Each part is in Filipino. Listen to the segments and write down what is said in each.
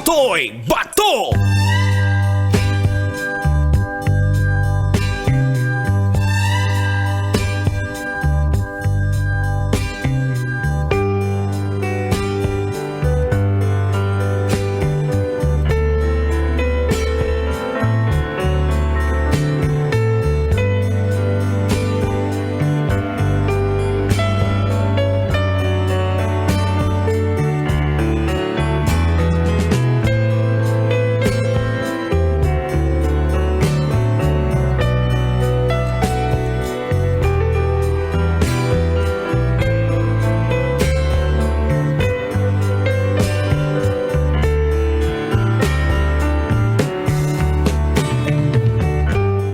Batoy Bato!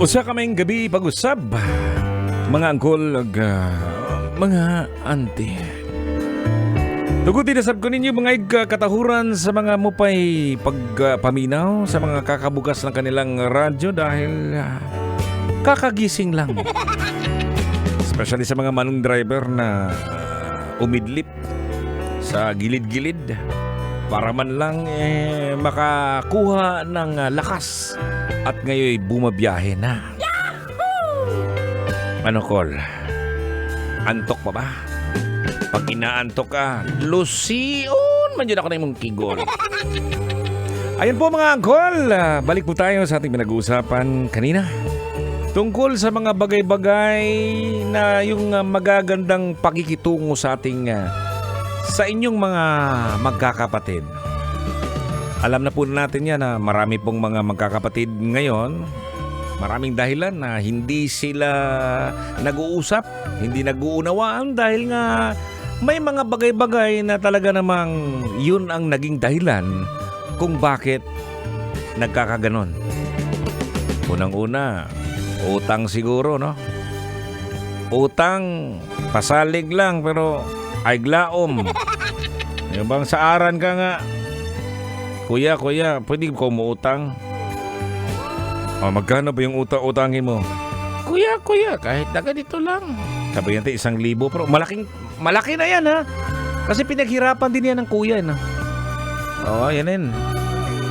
Usa kaming gabi pag-usab, mga angkol ag mga auntie. Tuguti na sab ko ninyo mga katahuran sa mga mupay pagpaminaw sa mga kakabukas ng kanilang radyo dahil kakagising lang. Especially sa mga manong driver na umidlip sa gilid-gilid para man lang makakuha ng lakas at ngayon bumabiyahe na. Ano, Col? Antok pa ba? Pag inaantok ka, lusion man yun ako na yung kigol. Ayun po mga angkol, balik po tayo sa ating pinag-uusapan kanina tungkol sa mga bagay-bagay na yung magagandang pakikitungo sa ating sa inyong mga magkakapatid. Alam na po natin yan na marami pong mga magkakapatid ngayon. Maraming dahilan na hindi sila nag-uusap, hindi nag-uunawaan dahil nga may mga bagay-bagay na talaga namang yun ang naging dahilan kung bakit nagkakaganon. Unang-una, utang siguro, no? Utang, pasalig lang pero ay glaom. Yung bang saaran ka nga, Kuya, pwede ko umuutang? Magkano ba yung utangin mo? Kuya, kahit na ganito lang. Sabi yan, 1,000 pero malaki na yan, ha? Kasi pinaghirapan din yan ng kuya, no? Yan yan.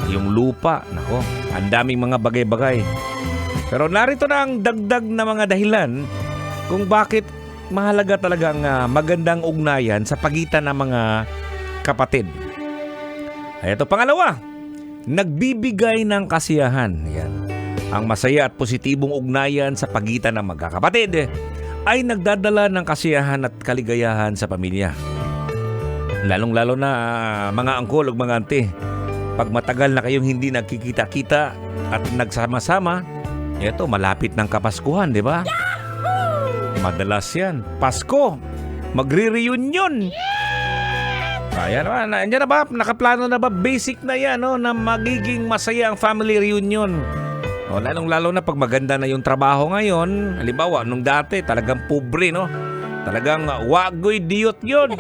Yung lupa, nako, ang daming mga bagay-bagay. Pero narito na ang dagdag na mga dahilan kung bakit mahalaga talagang magandang ugnayan sa pagitan ng mga kapatid. Ito pangalawa, nagbibigay ng kasiyahan. Yan. Ang masaya at positibong ugnayan sa pagitan ng magkakapatid ay nagdadala ng kasiyahan at kaligayahan sa pamilya. Lalong-lalo na mga angkol o mga ante, pag matagal na kayong hindi nagkikita-kita at nagsama-sama, ito malapit ng Kapaskuhan, di ba? Madalas yan. Pasko, magre-reunion. Ayan naman, nandiyan na ba? Nakaplano na ba? Basic na yan, no? Na magiging masaya ang family reunion. Lalong-lalo na pag maganda na yung trabaho ngayon. Halimbawa, nung dati talagang pobre, no? Talagang wagoy diyot yun.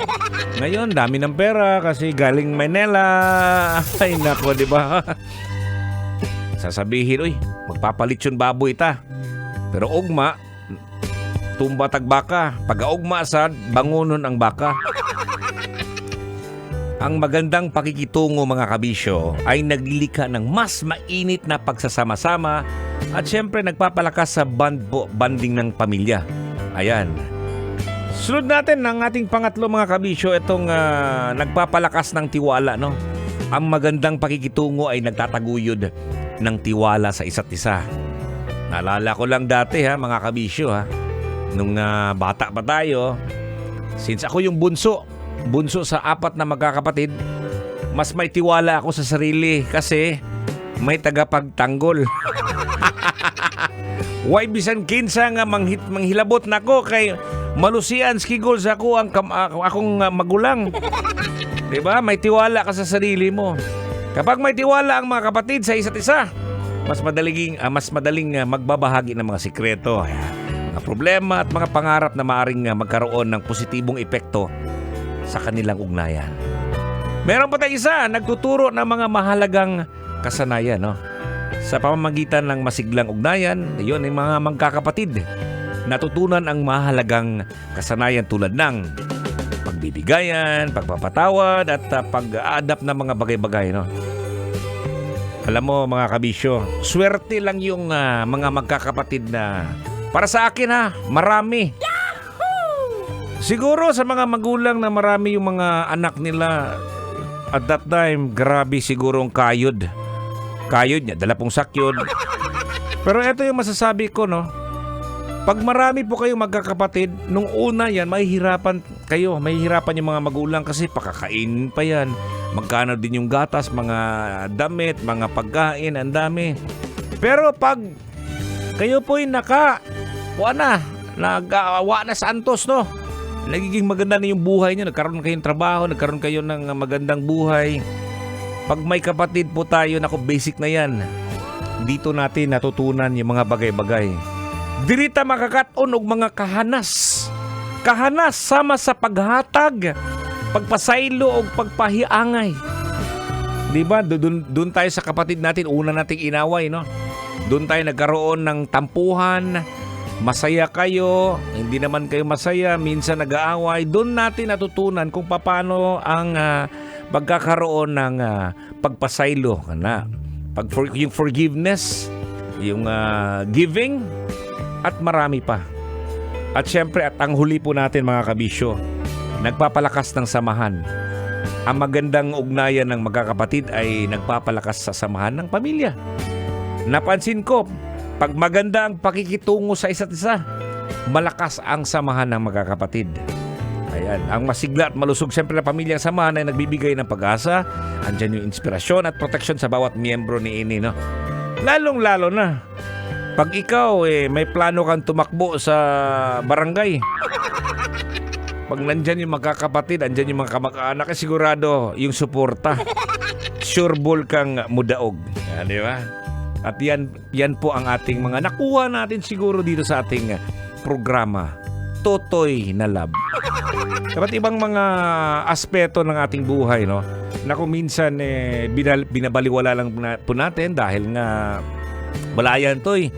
Ngayon, dami ng pera kasi galing Manila. Ay nako, di ba? Sasabihin, uy, magpapalit yung baboy ta. Pero ugma, tumba tagbaka. Pag-augma sad, bangunon ang baka. Ang magandang pakikitungo mga kabisyo ay naglilika ng mas mainit na pagsasama-sama at syempre nagpapalakas sa bonding ng pamilya. Ayan. Sunod natin ang ating pangatlo mga kabisyo, itong nagpapalakas ng tiwala, no? Ang magandang pakikitungo ay nagtataguyod ng tiwala sa isa't isa. Naalala ko lang dati mga kabisyo nung bata pa tayo, since ako yung bunso sa 4 na magkakapatid, mas may tiwala ako sa sarili kasi may tagapagtanggol. Why bisan kinsa nga manghilabot nako kay malusian skigol sa ako akong magulang. 'Di ba? May tiwala ka sa sarili mo. Kapag may tiwala ang mga kapatid sa isa't isa, mas madaling magbabahagi ng mga sikreto, mga problema at mga pangarap na maaring magkaroon ng positibong epekto sa kanilang ugnayan. Meron pa tayong isa, nagtuturo ng mga mahalagang kasanayan, no? Sa pamamagitan ng masiglang ugnayan, iyon ay mga magkakapatid. Natutunan ang mahalagang kasanayan tulad ng pagbibigayan, pagpapatawad at pag-a-adapt ng mga bagay-bagay, no? Alam mo mga kabisyo, swerte lang yung mga magkakapatid na para sa akin marami. Siguro sa mga magulang na marami yung mga anak nila at that time, grabe siguro ang kayod. Kayod niya, dala pong sakyod. Pero ito yung masasabi ko, no? Pag marami po kayong magkakapatid, nung una yan, mahihirapan kayo. Mahihirapan yung mga magulang kasi pakakainin pa yan. Magkano din yung gatas, mga damit, mga pagkain, ang dami. Pero pag kayo po'y nag-awa na sa antos, no? Nagiging maganda na yung buhay nyo. Nagkaroon kayong trabaho, nagkaroon kayo ng magandang buhay. Pag may kapatid po tayo, basic na yan. Dito natin natutunan yung mga bagay-bagay. Dirita makakaton og mga kahanas. Kahanas sama sa paghatag, pagpasaylo o pagpahiangay. Diba? Doon tayo sa kapatid natin, una nating inaway, no? Doon tayo nagkaroon ng tampuhan. Masaya kayo, hindi naman kayo masaya, minsan nag-aaway. Doon natin natutunan kung paano ang pagkakaroon ng pagpasaylo. Yung forgiveness, yung giving, at marami pa. At syempre, at ang huli po natin mga kabisyo, nagpapalakas ng samahan. Ang magandang ugnayan ng magkakapatid ay nagpapalakas sa samahan ng pamilya. Napansin ko, pag maganda ang pakikitungo sa isa't isa, malakas ang samahan ng magkakapatid. Ayan, ang masigla at malusog siyempre na pamilyang samahan ay nagbibigay ng pag-asa. Andyan yung inspirasyon at proteksyon sa bawat miyembro ni ini, no? Lalong-lalo na pag ikaw may plano kang tumakbo sa barangay. Pag nandyan yung magkakapatid, andyan yung mga kamag-anak, sigurado yung suporta. Sure ball kang mudaog. Yan, di ba? At yan po ang ating mga nakuha natin siguro dito sa ating programa, Totoy na Love. Dapat ibang mga aspeto ng ating buhay, no? Na kung minsan binabaliwala lang po natin dahil nga balayan to'y.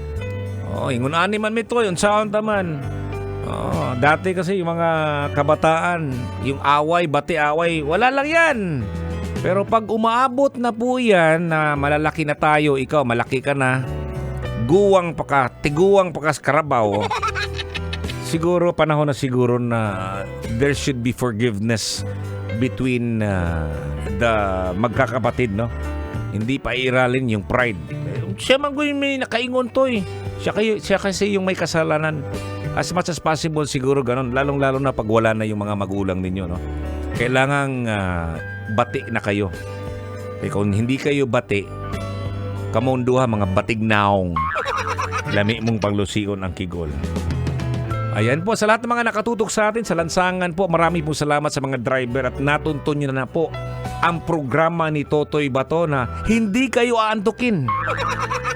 Ingunani man mi to'y, unsaon taman. Dati kasi yung mga kabataan, yung away, bati-away, wala lang yan. Pero pag umaabot na po yan na malalaki na tayo, ikaw malaki ka na, tiguang pa ka sa karabaw, siguro panahon na siguro na there should be forgiveness between the magkakapatid, no? Hindi pa iralin yung pride. Siya man may nakaingon to eh. Siya kasi yung may kasalanan. As much as possible siguro ganun. Lalong-lalo na pag wala na yung mga magulang ninyo, no? Kailangang bati na kayo. Kung hindi kayo bati, kamunduha mga batignaong. Lami mong panglusion ang kigol. Ayan po, sa lahat ng mga nakatutok sa atin, sa lansangan po, marami po salamat sa mga driver at natuntun nyo na po ang programa ni Totoy Bato na hindi kayo aantukin.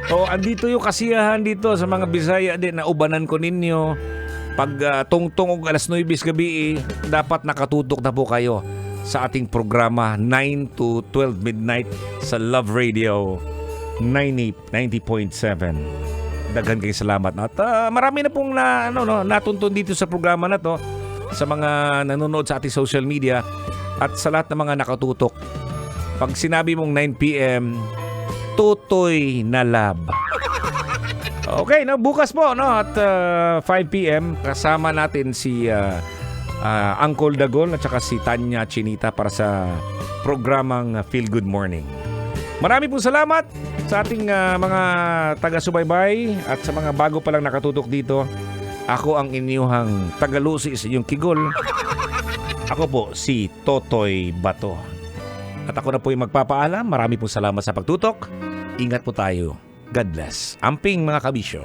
Andito yung kasiyahan dito sa mga Bisaya din na ubanan ko ninyo. Pag tungtong og alas 9 gabi, dapat nakatutok na po kayo sa ating programa 9 to 12 midnight sa Love Radio 90.7. Daghan kayong salamat. At marami na pong natuntun dito sa programa na to sa mga nanonood sa ating social media at sa lahat ng mga nakatutok. Pag sinabi mong 9 p.m, Totoy na Love. Okay, bukas po at 5 p.m. kasama natin si Uncle Dagol at saka si Tanya Chinita para sa programang Feel Good Morning. Marami pong salamat sa ating mga taga-subaybay at sa mga bago pa lang nakatutok dito. Ako ang inyong tagalusis, yung kigol. Ako po si Totoy Bato. At ako na po yung magpapaalam. Marami pong salamat sa pagtutok. Ingat po tayo. God bless. Amping mga kabisyo.